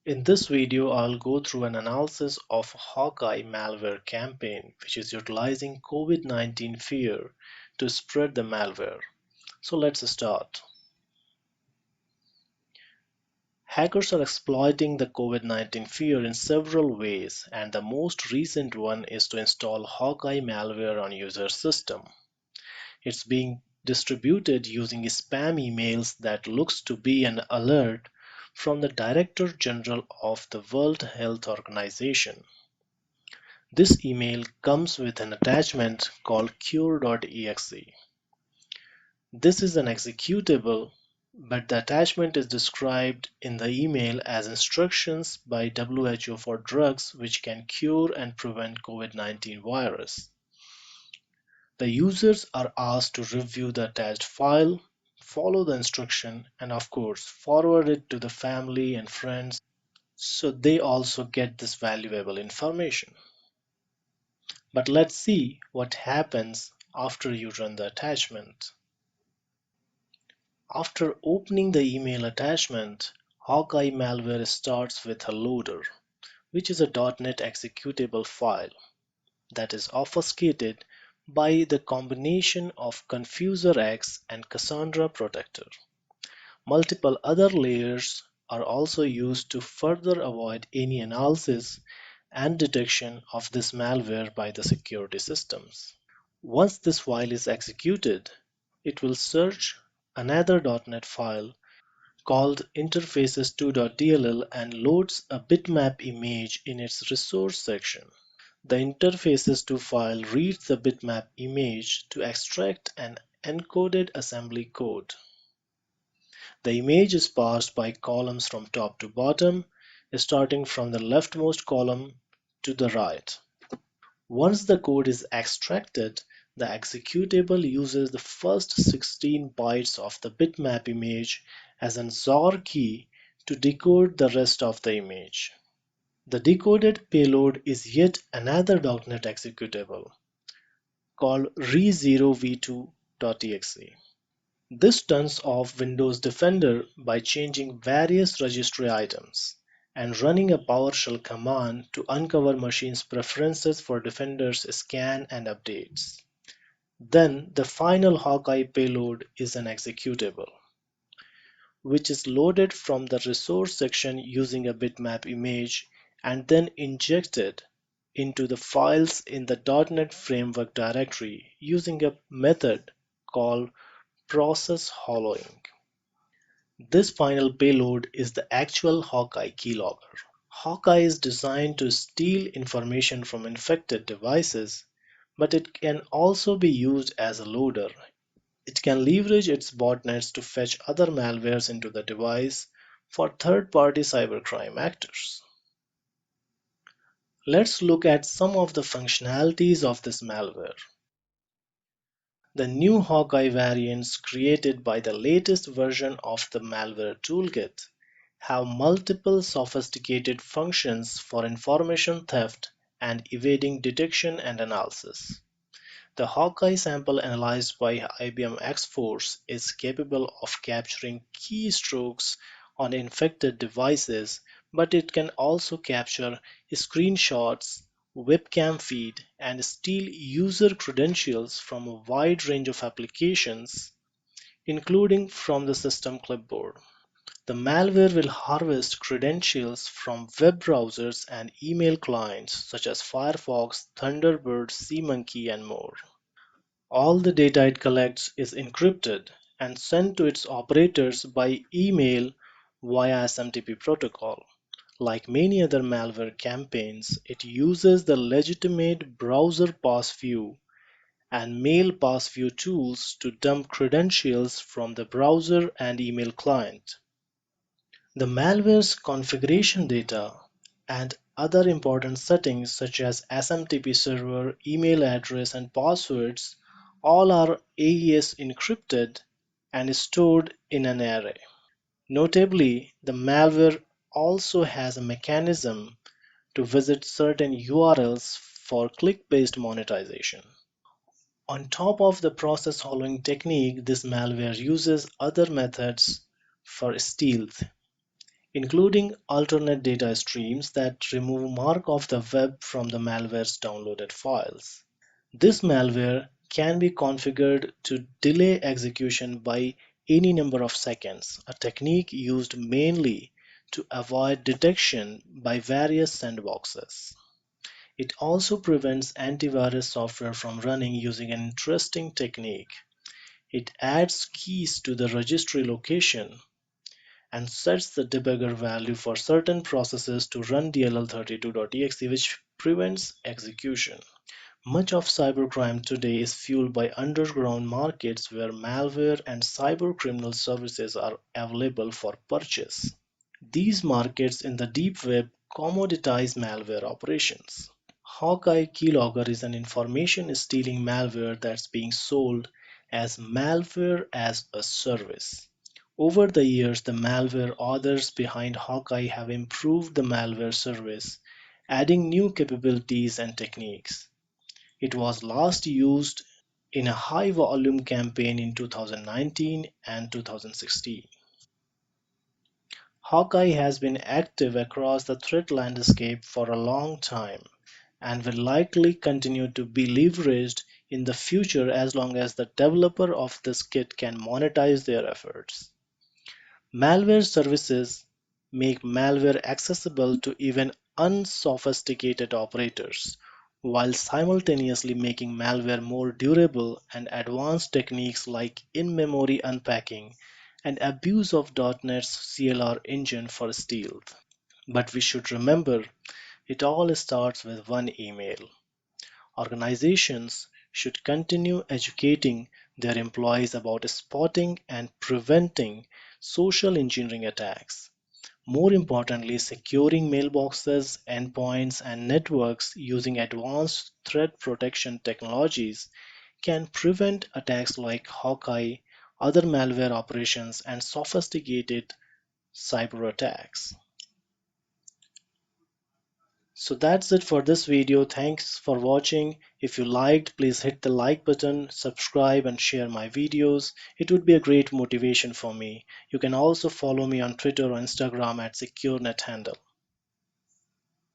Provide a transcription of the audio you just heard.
In this video, I'll go through an analysis of Hawkeye Malware campaign, which is utilizing COVID-19 fear to spread the malware. So let's start. Hackers are exploiting the COVID-19 fear in several ways, and the most recent one is to install Hawkeye malware on user system. It's being distributed using spam emails that looks to be an alert from the Director General of the World Health Organization. This email comes with an attachment called cure.exe. This is an executable, but the attachment is described in the email as instructions by WHO for drugs which can cure and prevent COVID-19 virus. The users are asked to review the attached file, follow the instruction, and of course forward it to the family and friends so they also get this valuable information. But let's see what happens after you run the attachment. After opening the email attachment, Hawkeye malware starts with a loader, which is a .NET executable file that is obfuscated by the combination of Confuser X and Cassandra Protector. Multiple other layers are also used to further avoid any analysis and detection of this malware by the security systems. Once this file is executed, it will search another .NET file called interfaces2.dll and loads a bitmap image in its resource section. The interfaces2 file reads the bitmap image to extract an encoded assembly code. The image is parsed by columns from top to bottom, starting from the leftmost column to the right. Once the code is extracted, the executable uses the first 16 bytes of the bitmap image as an XOR key to decode the rest of the image. The decoded payload is yet another .NET executable called re0v2.exe. This turns off Windows Defender by changing various registry items and running a PowerShell command to uncover machine's preferences for Defender's scan and updates. Then the final Hawkeye payload is an executable, which is loaded from the resource section using a bitmap image and then injected into the files in the .NET Framework directory using a method called process hollowing. This final payload is the actual Hawkeye keylogger. Hawkeye is designed to steal information from infected devices, but it can also be used as a loader. It can leverage its botnets to fetch other malwares into the device for third-party cybercrime actors. Let's look at some of the functionalities of this malware. The new Hawkeye variants created by the latest version of the malware toolkit have multiple sophisticated functions for information theft and evading detection and analysis. The Hawkeye sample analyzed by IBM X-Force is capable of capturing keystrokes on infected devices, but it can also capture screenshots, webcam feed, and steal user credentials from a wide range of applications, including from the system clipboard. The malware will harvest credentials from web browsers and email clients such as Firefox, Thunderbird, SeaMonkey, and more. All the data it collects is encrypted and sent to its operators by email via SMTP protocol. Like many other malware campaigns, it uses the legitimate browser passview and mail passview tools to dump credentials from the browser and email client. The malware's configuration data and other important settings such as SMTP server, email address, and passwords all are AES encrypted and stored in an array. Notably, the malware also has a mechanism to visit certain URLs for click-based monetization. On top of the process hollowing technique, this malware uses other methods for stealth. including alternate data streams that remove mark of the web from the malware's downloaded files. This malware can be configured to delay execution by any number of seconds, a technique used mainly to avoid detection by various sandboxes. It also prevents antivirus software from running using an interesting technique. It adds keys to the registry location and sets the debugger value for certain processes to run dll32.exe, which prevents execution. Much of cybercrime today is fueled by underground markets where malware and cybercriminal services are available for purchase. These markets in the deep web commoditize malware operations. Hawkeye Keylogger is an information stealing malware that's being sold as malware as a service. Over the years, the malware authors behind Hawkeye have improved the malware service, adding new capabilities and techniques. It was last used in a high volume campaign in 2019 and 2016. Hawkeye has been active across the threat landscape for a long time and will likely continue to be leveraged in the future as long as the developer of this kit can monetize their efforts. Malware services make malware accessible to even unsophisticated operators, while simultaneously making malware more durable, and advanced techniques like in-memory unpacking and abuse of .NET's CLR engine for stealth. But we should remember, it all starts with one email. Organizations should continue educating their employees about spotting and preventing social engineering attacks. More importantly, securing mailboxes, endpoints, and networks using advanced threat protection technologies can prevent attacks like Hawkeye, other malware operations, and sophisticated cyber attacks. So that's it for this video. Thanks for watching. If you liked, please hit the like button, subscribe and share my videos. It would be a great motivation for me. You can also follow me on Twitter or Instagram at SecureNetHandle.